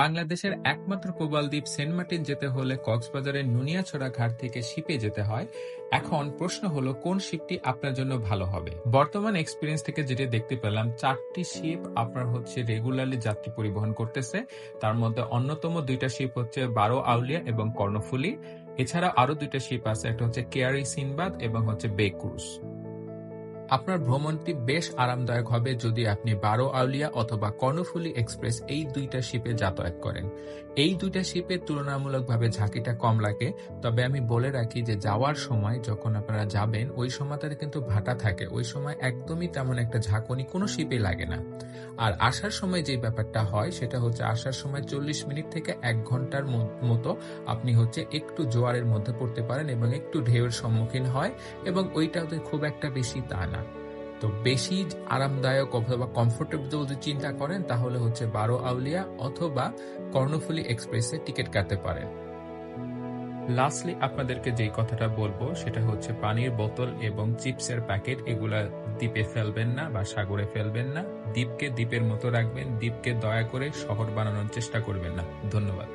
বাংলাদেশের একমাত্র প্রবাল দ্বীপ সেন্ট মার্টিন যেতে হলে কক্সবাজারের নুনিয়াছড়া ঘাট থেকে শিপে যেতে হয়। এখন প্রশ্ন হলো কোন শিপটি আপনার জন্য ভালো হবে। বর্তমান এক্সপিরিয়েন্স থেকে যেটা দেখতে পেলাম, 4টি শিপ আপনার রেগুলারলি যাত্রী পরিবহন করতেছে। তার মধ্যে অন্যতম 2টা শিপ হচ্ছে 12 আউলিয়া এবং কর্ণফুলী। এছাড়া আরো 2টা শিপ আছে, একটা হচ্ছে কেয়ারি সিনবাদ এবং বে ক্রুজ। আপনার ভ্রমণটি বেশ আরামদায়ক হবে যদি আপনি 12 আউলিয়া অথবা কর্ণফুলী এক্সপ্রেস এই 2টা শিপে যাতায়াত করেন। এই 2টা শিপে তুলনামূলকভাবে ঝাঁকিটা কম লাগে। তবে আমি বলে রাখি যে যাওয়ার সময় যখন আপনারা যাবেন ওই সময়টাতে কিন্তু ভাটা থাকে, ওই সময় একদমই তেমন একটা ঝাঁকুনি কোনো শিপে লাগে না। আর আসার সময় যে ব্যাপারটা হয় সেটা হচ্ছে আসার সময় 40 মিনিট থেকে 1 ঘন্টার মতো আপনি একটু জোয়ারের মধ্যে পড়তে পারেন এবং একটু ঢেউয়ের সম্মুখীন হয়, এবং ওইটাতে খুব একটা বেশি তা না। তো বেশি আরামদায়ক অথবা কমফোর্টেবল যদি চিন্তা করেন তাহলে 12 আউলিয়া অথবা কর্ণফুলী এক্সপ্রেসে টিকিট কাটতে পারেন। লাস্টলি আপনাদেরকে যেই কথাটা বলবো সেটা হচ্ছে পানির বোতল এবং চিপসের প্যাকেট এগুলা দ্বীপে ফেলবেন না বা সাগরে ফেলবেন না। দ্বীপকে দ্বীপের মতো রাখবেন। দ্বীপকে দয়া করে শহর বানানোর চেষ্টা করবেন না। ধন্যবাদ।